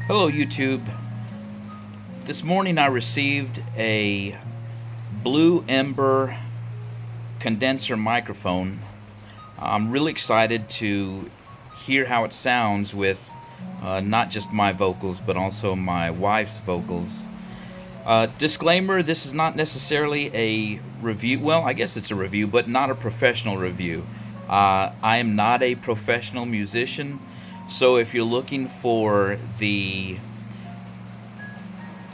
Hello YouTube. This morning I received a Blue Ember condenser microphone. I'm really excited to hear how it sounds with not just my vocals but also my wife's vocals. Disclaimer, this is not necessarily a review. Well, I guess it's a review, but not a professional review. I am not a professional musician, so if you're looking for the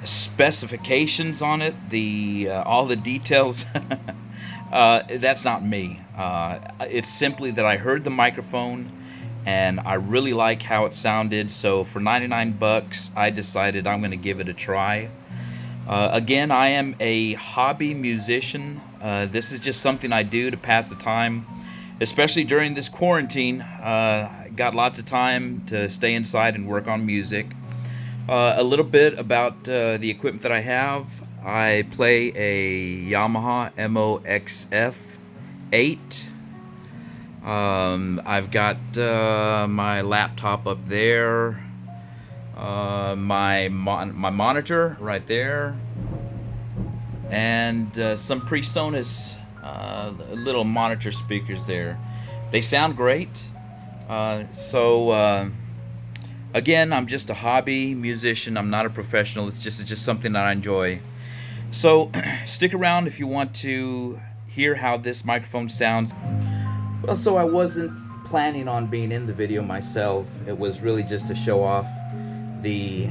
specifications on it, the all the details, that's not me. It's simply that I heard the microphone and I really like how it sounded. So for 99 bucks, I decided I'm going to give it a try. Again, I am a hobby musician. This is just something I do to pass the time, especially during this quarantine. I got lots of time to stay inside and work on music. A little bit about the equipment that I have. I play a Yamaha MOXF 8. I've got my laptop up there, my monitor right there, and some PreSonus little monitor speakers there. They sound great. Again, I'm just a hobby musician. I'm not a professional. It's just something that I enjoy. So stick around if you want to hear how this microphone sounds. Well, so I wasn't planning on being in the video myself. It was really just to show off the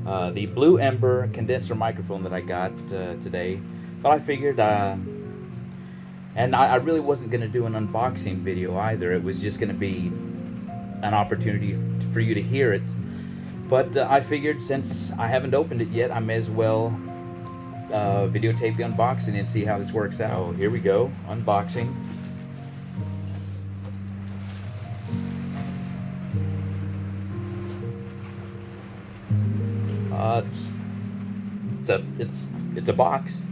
the Blue Ember condenser microphone that I got today. But I figured, and I really wasn't going to do an unboxing video either. It was just going to be an opportunity for you to hear it. But I figured since I haven't opened it yet, I may as well videotape the unboxing and see how this works out. Oh, here we go, unboxing. It's a box,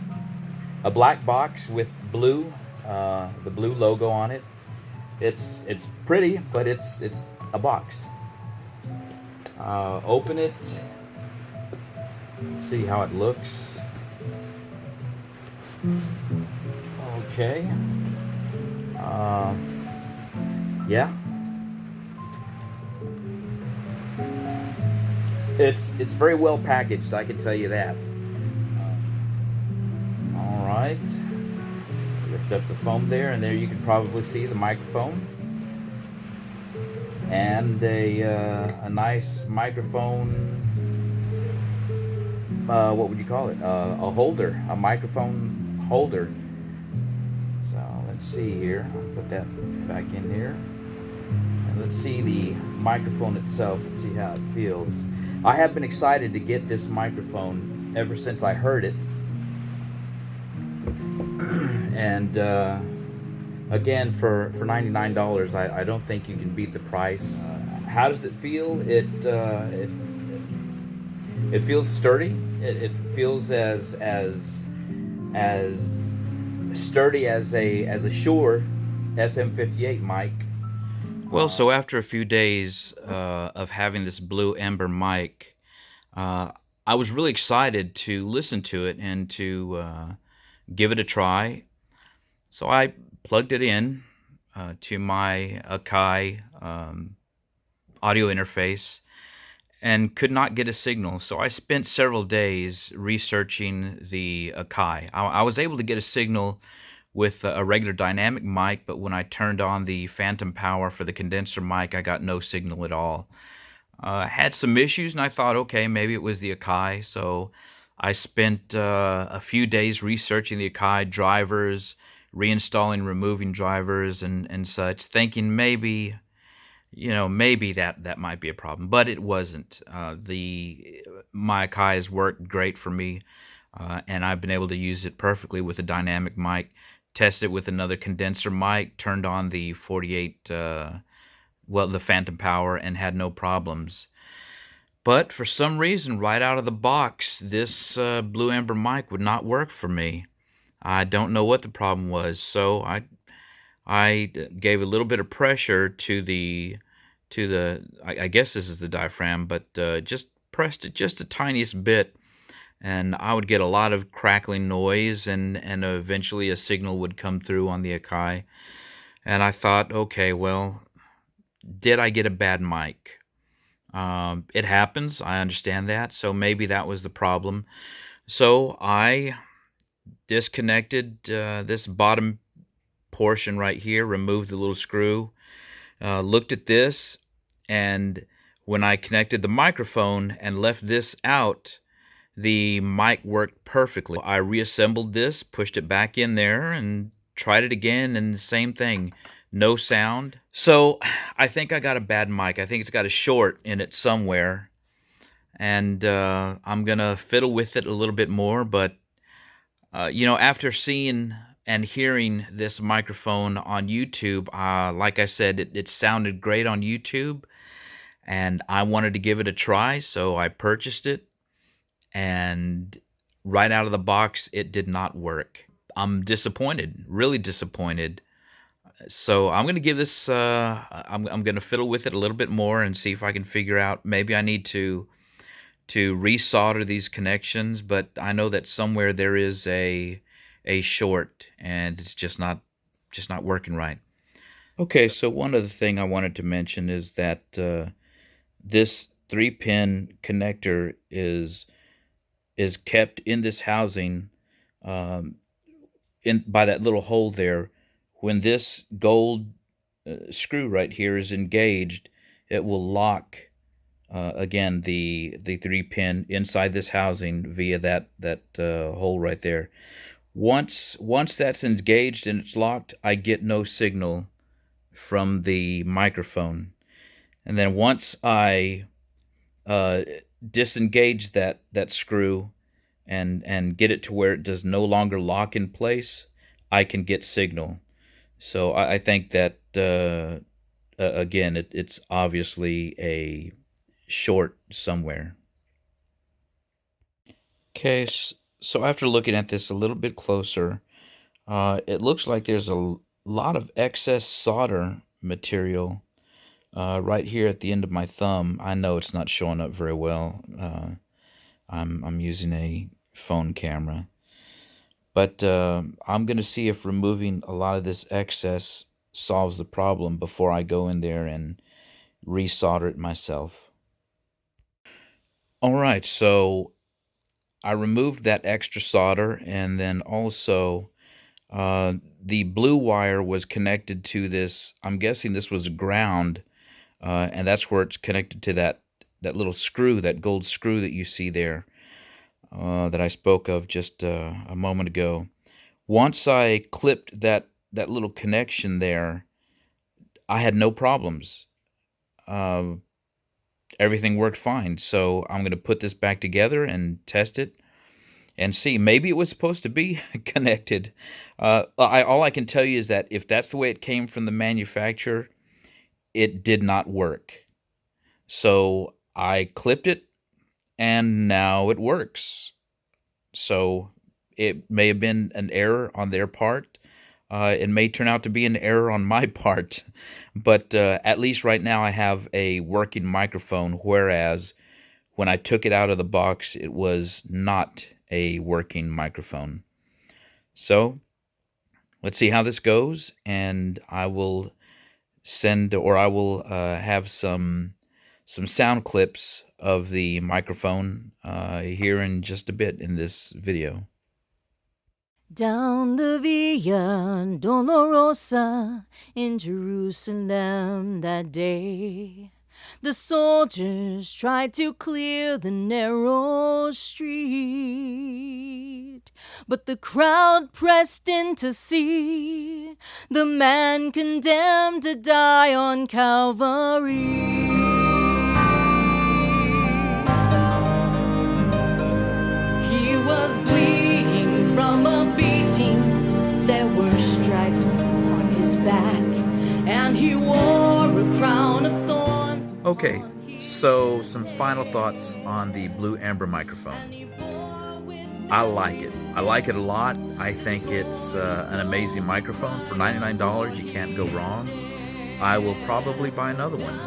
a black box with blue, the blue logo on it. It's pretty, but it's a box. Open it. Let's see how it looks. Okay. Yeah. It's very well packaged, I can tell you that. All right. Lift up the foam there, and there you can probably see the microphone and a nice microphone. What would you call it? A holder, a microphone holder. So let's see here. I'll put that back in here. And let's see the microphone itself. Let's see how it feels. I have been excited to get this microphone ever since I heard it. And again, for $99, I don't think you can beat the price. How does it feel? It feels sturdy. It feels as sturdy as a Shure SM58 mic. Well, so after a few days of having this Blue Ember mic, I was really excited to listen to it and to give it a try. So I plugged it in to my Akai audio interface and could not get a signal. So I spent several days researching the Akai. I was able to get a signal with a regular dynamic mic, but when I turned on the phantom power for the condenser mic, I got no signal at all. I had some issues, and I thought, okay, maybe it was the Akai. So I spent a few days researching the Akai drivers, reinstalling, removing drivers, and such, thinking maybe, maybe that might be a problem, but it wasn't. My Akai has worked great for me, and I've been able to use it perfectly with a dynamic mic. Tested it with another condenser mic, turned on the 48, the phantom power, and had no problems. But for some reason, right out of the box, this Blue Ember mic would not work for me. I don't know what the problem was, so I gave a little bit of pressure to the to the, I guess this is the diaphragm, but just pressed it just the tiniest bit, and I would get a lot of crackling noise, and eventually a signal would come through on the Akai. And I thought, okay, well, did I get a bad mic? It happens. I understand that. So maybe that was the problem. So I disconnected this bottom portion right here, removed the little screw, looked at this, and when I connected the microphone and left this out, the mic worked perfectly. I reassembled this, pushed it back in there, and tried it again, and the same thing. No sound. So I think I got a bad mic. I think it's got a short in it somewhere, and I'm going to fiddle with it a little bit more. But, after seeing and hearing this microphone on YouTube, like I said, it sounded great on YouTube, and I wanted to give it a try, so I purchased it. And right out of the box, it did not work. I'm disappointed, really disappointed. So I'm going to give this, I'm going to fiddle with it a little bit more and see if I can figure out, maybe I need to resolder these connections, but I know that somewhere there is a short, and it's just not working right. Okay, so one other thing I wanted to mention is that this 3-pin connector is kept in this housing, in by that little hole there. When this gold screw right here is engaged, it will lock again the 3-pin inside this housing via that hole right there. Once that's engaged and it's locked, I get no signal from the microphone. And then once I disengage that screw and get it to where it does no longer lock in place, I can get signal. So I think that again, it's obviously a short somewhere. Okay, so after looking at this a little bit closer, it looks like there's a lot of excess solder material right here at the end of my thumb. I know it's not showing up very well. I'm using a phone camera, but I'm going to see if removing a lot of this excess solves the problem before I go in there and resolder it myself. All right, so I removed that extra solder, and then also the blue wire was connected to this. I'm guessing this was ground, and that's where it's connected to that little screw, that gold screw that you see there, that I spoke of just a moment ago. Once I clipped that little connection there, I had no problems. Everything worked fine. So I'm going to put this back together and test it and see. Maybe it was supposed to be connected. All I can tell you is that if that's the way it came from the manufacturer, it did not work. So I clipped it, and now it works. So it may have been an error on their part. It may turn out to be an error on my part, but at least right now I have a working microphone, whereas when I took it out of the box, it was not a working microphone. So let's see how this goes, and I will have some sound clips of the microphone here in just a bit in this video. Down the Via Dolorosa in Jerusalem that day, the soldiers tried to clear the narrow street, but the crowd pressed in to see the man condemned to die on Calvary. He was bleeding from a beating. There were stripes on his back, and he wore a crown of thorns. Okay, so some final thoughts on the Blue Ember microphone. I like it. I like it a lot. I think it's an amazing microphone. For $99, you can't go wrong. I will probably buy another one.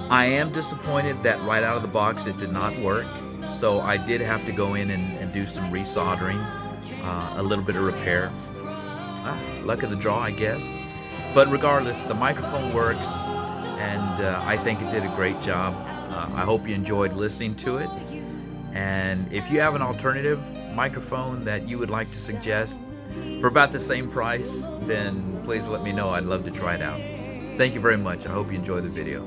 I am disappointed that right out of the box it did not work, so I did have to go in and do some resoldering, a little bit of repair. Luck of the draw, I guess. But regardless, the microphone works, and I think it did a great job. I hope you enjoyed listening to it. And if you have an alternative microphone that you would like to suggest for about the same price, then please let me know. I'd love to try it out. Thank you very much. I hope you enjoy the video.